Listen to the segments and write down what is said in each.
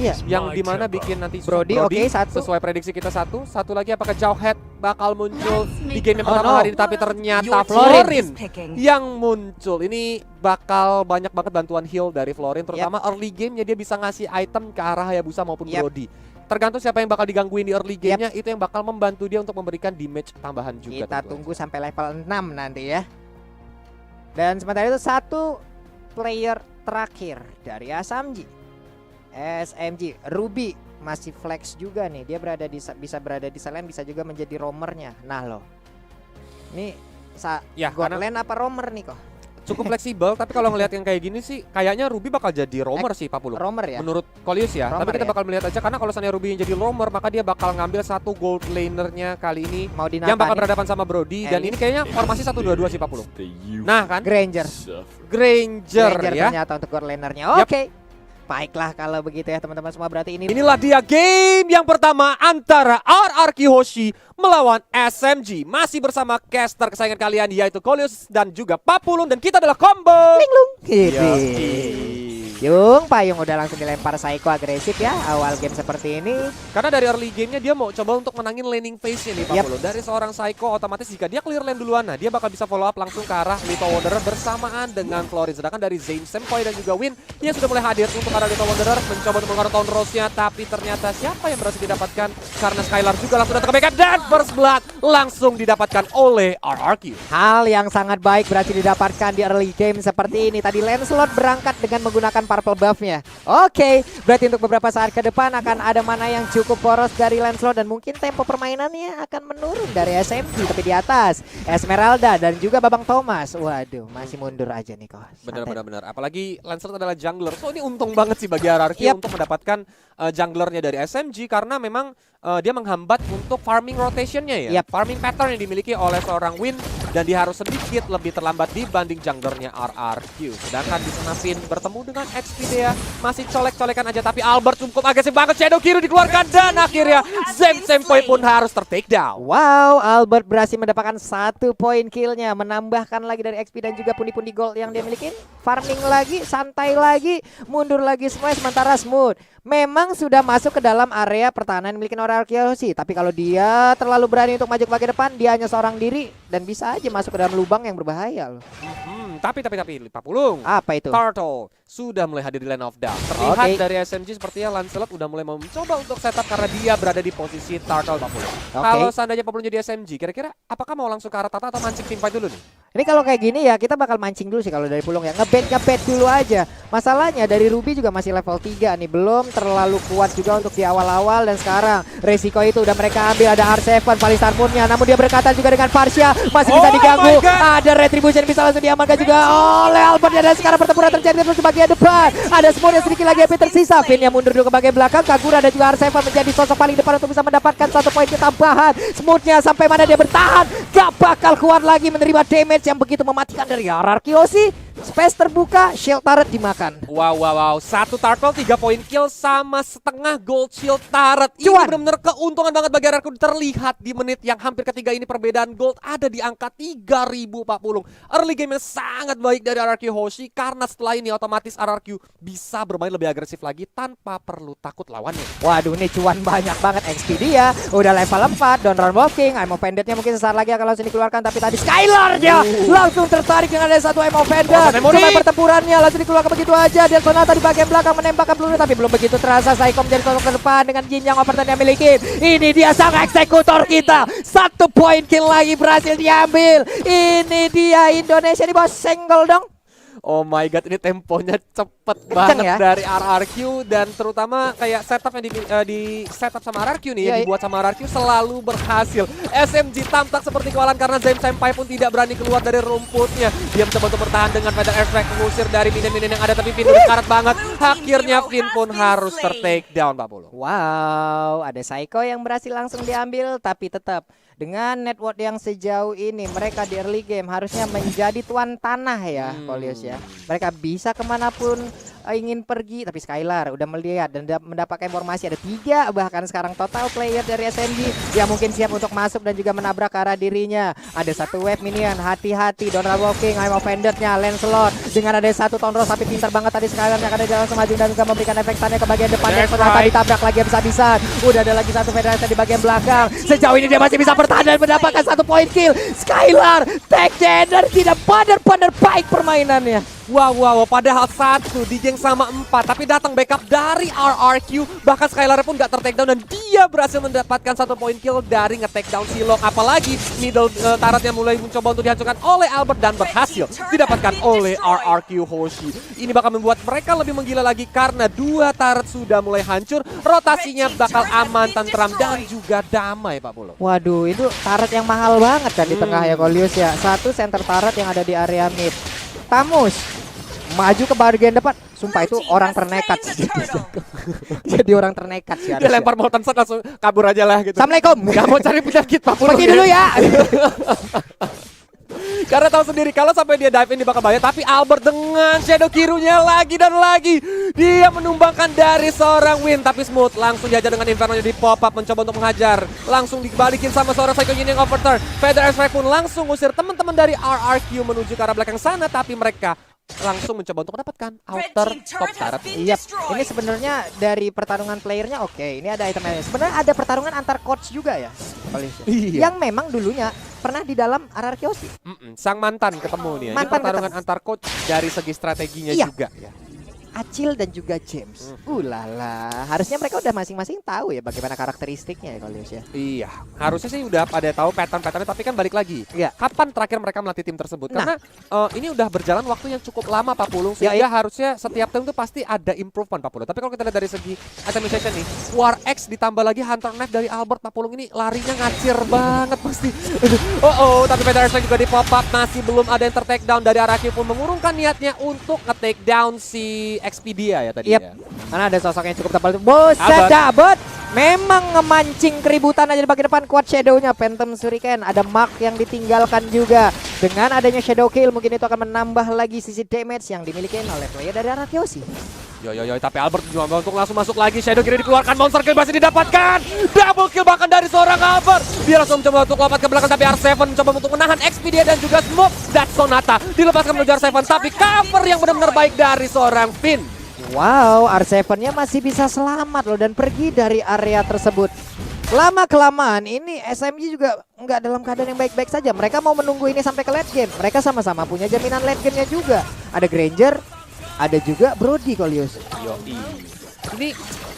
Iya. Yang dimana bikin nanti Brody, oke, satu. sesuai prediksi kita satu lagi apakah Jawhead bakal muncul di game yang Oh, pertama no. hari ini, tapi ternyata Florin. Florin yang muncul. Ini bakal banyak banget bantuan heal dari Florin, terutama early gamenya dia bisa ngasih item ke arah Hayabusa maupun Brody. Tergantung siapa yang bakal digangguin di early gamenya, itu yang bakal membantu dia untuk memberikan damage tambahan juga. Kita tunggu sampai level 6 nanti ya. Dan sementara itu satu player terakhir dari SMG Ruby masih flex juga nih. Dia bisa berada di selain, bisa juga menjadi roamernya. Nah loh, ini Godland apa roamer nih kok? Cukup fleksibel, tapi kalau ngelihat yang kayak gini sih kayaknya Ruby bakal jadi roamer sih, Pak Pulu. Roamer ya? Menurut Kolius ya. Roamer tapi kita ya? bakal melihat aja, karena kalau misalnya Ruby yang jadi roamer, maka dia bakal ngambil satu gold lanernya kali ini Mau yang bakal berhadapan sama Brody. Dan ini kayaknya formasi 1-2-2 sih, Pak Pulu. Nah kan? Granger Ya. ternyata untuk gold lanernya. Oke. Baiklah kalau begitu ya teman-teman semua, berarti inilah dia game yang pertama antara RRQ Hoshi melawan SMG. Masih bersama caster kesayangan kalian yaitu Kolius dan juga Papulun, dan kita adalah combo Linglung. Yung Payung udah langsung dilempar Psycho agresif ya awal game seperti ini. Karena dari early gamenya dia mau coba untuk menangin laning phase-nya nih, Pak Pulu. Dari seorang Psycho otomatis jika dia clear lane duluan, nah dia bakal bisa follow up langsung ke arah Little Wanderer bersamaan dengan Florin. Sedangkan dari Zane Senpai dan juga Win, dia sudah mulai hadir untuk arah Little Wanderer, mencoba untuk mengeluarkan Town Rose-nya, tapi ternyata siapa yang berhasil didapatkan? Karena Skylar juga langsung datang ke backup dan First Blood langsung didapatkan oleh RRQ. Hal yang sangat baik berhasil didapatkan di early game seperti ini. Tadi Lancelot berangkat dengan menggunakan purple buff-nya. Oke, berarti untuk beberapa saat ke depan akan ada mana yang cukup poros dari Lancelot, dan mungkin tempo permainannya akan menurun dari SMG. Tapi di atas Esmeralda dan juga Babang Thomas, waduh, masih mundur aja nih kok. Benar. Apalagi Lancelot adalah jungler, so ini untung banget sih bagi RRQ untuk mendapatkan junglernya dari SMG, karena memang dia menghambat untuk farming rotationnya ya. Farming pattern yang dimiliki oleh seorang Win, dan dia harus sedikit lebih terlambat dibanding junglernya RRQ. Sedangkan di sana Finn bertemu dengan Expedia, masih colek-colekan aja, tapi Albert cukup agresif banget. Shadow Kiru dikeluarkan dan akhirnya Zane Senpai pun harus ter-take down. Wow, Albert berhasil mendapatkan 1 poin killnya, menambahkan lagi dari XP dan juga pundi-pundi gold yang dia miliki. Farming lagi, santai lagi, mundur lagi semua, sementara Smooth memang sudah masuk ke dalam area pertahanan milik RRQ sih. Tapi kalau dia terlalu berani untuk maju ke bagian depan, dia hanya seorang diri dan bisa aja masuk ke dalam lubang yang berbahaya loh. Tapi Pak Pulung, apa itu? Turtle sudah mulai hadir di Land of Dark. Terlihat dari SMG sepertinya Lancelot udah mulai mencoba untuk setup karena dia berada di posisi Turtle, Pak Pulung. Kalau seandainya Pak Pulung jadi SMG, kira-kira apakah mau langsung ke arah Tata atau mancing teamfight dulu nih? Ini kalau kayak gini ya kita bakal mancing dulu sih kalau dari Pulung ya. Ngebet dulu aja. Masalahnya dari Ruby juga masih level 3 nih, belum terlalu kuat juga untuk di awal-awal, dan sekarang resiko itu udah mereka ambil. Ada R7 Palistar Moon-nya, namun dia berkata juga dengan Farsha masih bisa diganggu. Ada Retribution bisa langsung diamankan juga oleh Albert, dan sekarang pertempuran terjadi terus di bagian depan. Ada Smooth yang sedikit lagi HP tersisa. Finn yang mundur dulu ke bagian belakang. Kagura dan juga R7 menjadi sosok paling depan untuk bisa mendapatkan 1 poin tambahan. Smooth-nya sampai mana dia bertahan, gak bakal kuat lagi menerima damage yang begitu mematikan dari RRQ sih. Space terbuka, shield turret dimakan. Wow. 1 turtle 3 poin kill sama setengah gold shield turret. Ini benar-benar keuntungan banget bagi RRQ. Terlihat di menit yang hampir ketiga ini perbedaan gold ada di angka 3000, Pak Pulung. Early game sangat baik dari RRQ Hoshi, karena setelah ini otomatis RRQ bisa bermain lebih agresif lagi tanpa perlu takut lawannya. Waduh, ini cuan banyak banget. XP dia udah level 4, Don Run Walking. I'm Offended-nya mungkin sesaat lagi akan langsung dikeluarkan, tapi tadi Skylar-nya langsung tertarik dengan ada 1 I'm Offended. Cuma pertempurannya langsung dikeluarkan begitu aja. Dia Sonata di bagian belakang menembakkan peluru, tapi belum begitu terasa Psycho menjadi sosok ke depan dengan Jin yang overturn yang miliki. Ini dia sang eksekutor kita. 1 poin kill lagi berhasil diambil. Ini dia Indonesia di bawah single dong. Oh my god, ini temponya cepet banget ya? Dari RRQ, dan terutama kayak setup yang di setup sama RRQ nih ya, dibuat sama RRQ selalu berhasil. SMG tampak seperti kewalan karena Zane Senpai pun tidak berani keluar dari rumputnya. Dia mencoba untuk bertahan dengan Feather Airstrike, mengusir dari minion-minion yang ada, tapi Finn udah karat banget. Akhirnya Finn pun harus ter-take down, Pak Pulung. Wow, ada Psycho yang berhasil langsung diambil, tapi tetap dengan network yang sejauh ini mereka di early game harusnya menjadi tuan tanah ya, Kolius ya. Mereka bisa kemanapun ingin pergi, tapi Skylar udah melihat dan mendapatkan informasi ada 3 bahkan sekarang total player dari SMG yang mungkin siap untuk masuk dan juga menabrak ke arah dirinya. Ada 1 wave minion, hati-hati Donald Walking, I'm offended-nya Lancelot dengan ada 1 Tonros tapi pintar banget tadi Skylar yang ada jalan semaju dan juga memberikan efek stun ke bagian depan dan ternyata ditabrak lagi habis-habisan. Udah ada lagi 1 Federasi di bagian belakang. Sejauh ini dia masih bisa bertahan dan mendapatkan 1 point kill. Skylar, tag Jenner tidak benar-benar baik permainannya. Wow, padahal 1 di geng sama 4, tapi datang backup dari RRQ, bahkan Skylar pun gak ter-takedown dan dia berhasil mendapatkan 1 point kill dari nge-takedown Silong. Apalagi middle turretnya mulai mencoba untuk dihancurkan oleh Albert dan berhasil didapatkan oleh RRQ Hoshi. Ini bakal membuat mereka lebih menggila lagi karena 2 turret sudah mulai hancur, rotasinya bakal aman, tentram dan juga damai Pak Pulung. Waduh, itu turret yang mahal banget kan di tengah ya Kolius ya. 1 center turret yang ada di area mid. Tamus maju ke bagian depan, sumpah itu orang ternekat sih. Jadi orang ternekat sih. Dia lempar molten shot langsung kabur aja lah gitu. Assalamualaikum. Gak mau cari penyakit Pak Pulung. Pergi dulu ya. Karena tahu sendiri kalau sampai dia dive in di bakal bahaya, tapi Albert dengan Shadow Kirunya lagi dan lagi dia menumbangkan dari seorang Win, tapi Smooth langsung diajar dengan Inferno-nya di pop up mencoba untuk mengajar, langsung dibalikin sama seorang Psycho Yin yang overturn. Feather Strike pun langsung usir teman-teman dari RRQ menuju ke arah belakang sana, tapi mereka langsung mencoba untuk mendapatkan outer top turret. Iya, ini sebenarnya dari pertarungan playernya oke. Ini ada itemnya. Sebenarnya ada pertarungan antar coach juga ya. Iya. Yang memang dulunya pernah di dalam RRQ sih. Sang mantan ketemu nih. Ini pertarungan antar coach dari segi strateginya juga. Ya. Acil dan juga James. Lala, harusnya mereka udah masing-masing tahu ya bagaimana karakteristiknya ya Kolius ya. Iya, harusnya sih udah pada tahu pattern-patternnya, tapi kan balik lagi. Iya. Kapan terakhir mereka melatih tim tersebut? Karena ini udah berjalan waktu yang cukup lama Pak Pulung, sehingga harusnya setiap tim itu pasti ada improvement Pak Pulung. Tapi kalau kita lihat dari segi itemization nih, War X ditambah lagi Hunter Knife dari Albert Pak Pulung ini larinya ngacir banget pasti. Tapi Federation juga di pop up, masih belum ada yang ter-take down dari Araki pun mengurungkan niatnya untuk nge-take down si Expedia ya tadi ya. Karena ada sosok yang cukup tebal. Buset Dabot. Memang ngemancing keributan aja di bagian depan. Kuat Shadow-nya, Phantom Shuriken. Ada Mark yang ditinggalkan juga. Dengan adanya Shadow Kill mungkin itu akan menambah lagi sisi damage yang dimiliki oleh player dari Arakyoshi. Tapi Albert juga untuk langsung masuk lagi. Shadow Kill dikeluarkan, Monster Kill masih didapatkan. Double kill bahkan dari seorang Albert. Dia langsung mencoba untuk lompat ke belakang, tapi R7 mencoba untuk menahan Expedia dan juga Smoke. Dan Sonata dilepaskan menuju R7, tapi cover yang benar-benar baik dari seorang Finn. Wow, R7-nya masih bisa selamat loh dan pergi dari area tersebut. Lama-kelamaan ini SMG juga nggak dalam keadaan yang baik-baik saja. Mereka mau menunggu ini sampai ke late game. Mereka sama-sama punya jaminan late game-nya juga. Ada Granger, ada juga Brody Kolius. Ini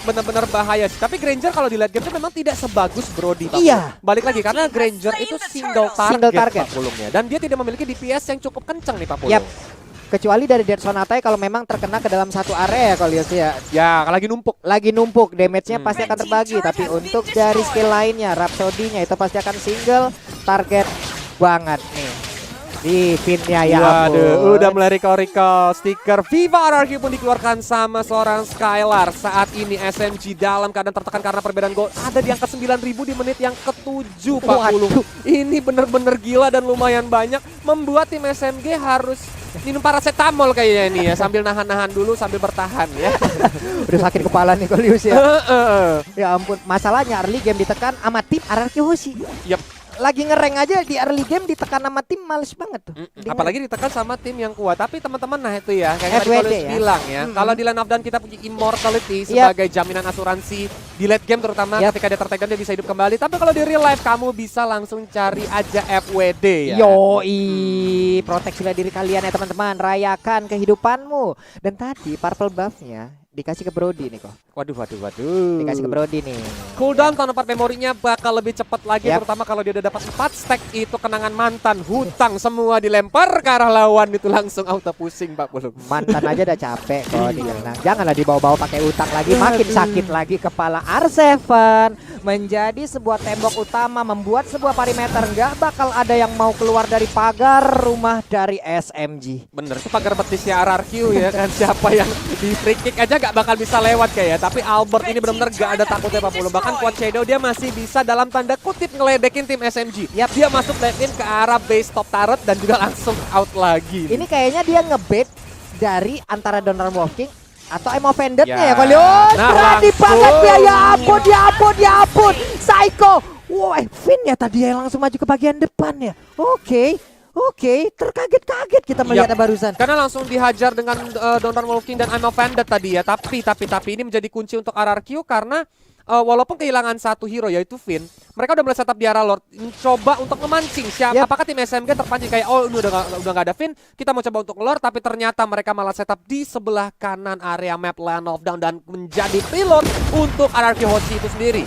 benar-benar bahaya sih. Tapi Granger kalau di late game itu memang tidak sebagus Brody. Iya. Balik lagi karena Granger itu single target. Pak Pulungnya. Dan dia tidak memiliki DPS yang cukup kencang nih Pak Pulung. Yap. Kecuali dari Dead Sonata kalau memang terkena ke dalam satu area kalau lihat ya. Ya, lagi numpuk. Damage-nya pasti akan terbagi. Tapi untuk dari skill lainnya, Rhapsody-nya itu pasti akan single target banget nih. Di pinnya ya ampun. Udah mulai recall stiker Viva RRQ pun dikeluarkan sama seorang Skylar. Saat ini SMG dalam keadaan tertekan karena perbedaan gol ada di angka 9.000 di menit yang ke-7 Pak Pulung. Ini bener-bener gila dan lumayan banyak, membuat tim SMG harus minum paracetamol kayaknya ini ya, sambil nahan-nahan dulu sambil bertahan ya. Udah sakit kepala nih Kolius ya. Ya ampun, masalahnya early game ditekan sama tim RRQ Hoshi. Lagi ngereng aja di early game ditekan sama tim males banget tuh. Apalagi ditekan sama tim yang kuat. Tapi teman-teman nah itu ya kayak tadi Kolius bilang ya. Kalau di Line of Dawn kita punya Immortality sebagai jaminan asuransi di late game terutama ketika dia ter-take down dia bisa hidup kembali. Tapi kalau di real life kamu bisa langsung cari aja FWD ya. Yoi, proteksilah diri kalian ya teman-teman. Rayakan kehidupanmu. Dan tadi purple buff-nya dikasih ke Brody nih kok. Waduh. Dikasih ke Brody nih. Cooldown tahun 4 memorinya bakal lebih cepat lagi, terutama kalau dia udah dapat 4 stack itu kenangan mantan, hutang semua dilempar ke arah lawan itu langsung auto pusing Pak Pulung. Mantan aja udah capek kok dikenang. Janganlah dibawa-bawa pakai utang lagi, makin sakit lagi kepala. R7 menjadi sebuah tembok utama, membuat sebuah perimeter. Nggak bakal ada yang mau keluar dari pagar rumah dari SMG. Bener, itu pagar betisnya RRQ ya kan. Siapa yang di free kick aja gak bakal bisa lewat kayak. Tapi Albert ini benar-benar gak ada takutnya Pak Pulung. Bahkan Quad Shadow dia masih bisa dalam tanda kutip ngeledekin tim SMG. Dia masuk lane in ke arah base top turret dan juga langsung out lagi. Ini kayaknya dia ngebait dari antara Donald Walking Atau I'm offended-nya Ya. ya Kolios. Nah, Berani langsung. banget dia, ya ampun. Psycho. Wah, Finn ya tadi yang langsung maju ke bagian depan ya. Oke, terkaget-kaget kita melihatnya barusan. Karena langsung dihajar dengan Don't Run Wolf King dan I'm Offended tadi ya. Tapi ini menjadi kunci untuk RRQ karena walaupun kehilangan satu hero yaitu Finn, mereka udah mulai setup di arah Lord, mencoba untuk memancing siapa. Apakah tim SMG terpancing kayak ini udah nggak ada Finn, kita mau coba untuk Lord, tapi ternyata mereka malah setup di sebelah kanan area map Land of Dawn dan menjadi payload untuk RRQ Hoshi itu sendiri.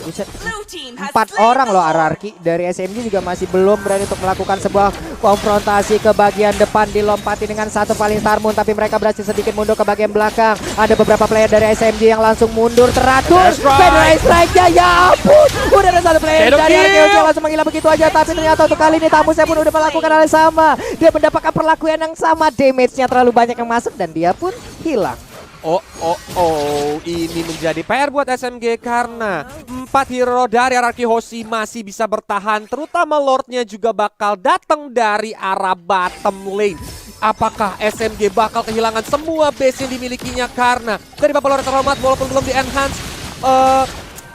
Buset, 4 orang loh RRQ dari SMG juga masih belum berani untuk melakukan sebuah konfrontasi ke bagian depan, dilompati dengan satu Falling Star Moon, tapi mereka berhasil sedikit mundur ke bagian belakang. Ada beberapa player dari SMG yang langsung mundur teratur. Federal Strike-nya, ya ampun, udah ada satu player dari RRQ yang langsung menghilang begitu aja, tapi ternyata untuk kali ini tamu saya pun udah melakukan hal yang sama. Dia mendapatkan perlakuan yang sama, damage-nya terlalu banyak yang masuk dan dia pun hilang. Ini menjadi PR buat SMG karena 4 hero dari RRQ Hoshi masih bisa bertahan, terutama Lordnya juga bakal datang dari arah bottom lane. Apakah SMG bakal kehilangan semua base yang dimilikinya karena dari Bapak Lord terhormat walaupun belum di enhance,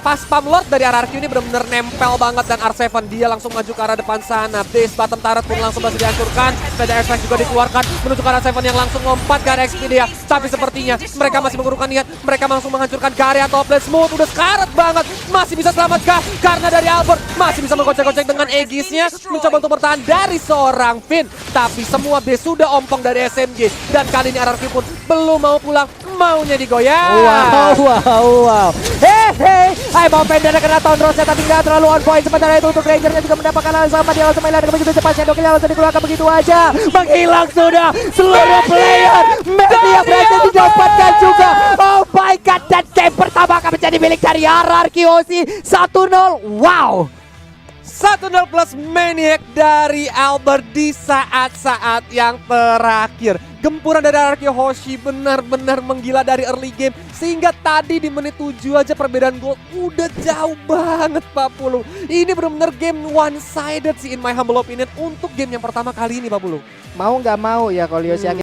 pas spam Lord dari RRQ ini benar-benar nempel banget dan R7 dia langsung maju ke arah depan sana. Base bottom turret pun langsung masih dihancurkan. Ada efek juga dikeluarkan menuju ke R7 yang langsung lompat ke area XP dia. Tapi sepertinya mereka masih mengurungkan niat. Mereka langsung menghancurkan ke area top lane. Smooth udah sekarat banget. Masih bisa selamatkah? Karena dari Albert masih bisa menggocek-gocek dengan Aegisnya. Mencoba untuk bertahan dari seorang Finn. Tapi semua base sudah ompong dari SMG. Dan kali ini RRQ pun belum mau pulang. Maunya digoyang. Wow. Hai mau pendek kena Town Rose tapi nggak terlalu on point. Sementara itu untuk Rangernya juga mendapatkan hal yang sama. Dia langsung melihat begitu cepat. Shadowkill langsung dikeluarkan begitu aja. Menghilang sudah seluruh player. Media berhasil didapatkan juga. Oh my god, dan game pertama akan menjadi milik dari RRQ Hoshi 1-0. Wow. 1-0 plus Maniac dari Albert di saat-saat yang terakhir. Gempuran dari RRQ Hoshi benar-benar menggila dari early game. Sehingga tadi di menit 7 aja perbedaan gol udah jauh banget Pak Pulu. Ini benar-benar game one-sided sih in my humble opinion untuk game yang pertama kali ini Pak Pulu. Mau nggak mau ya Kolios yakin.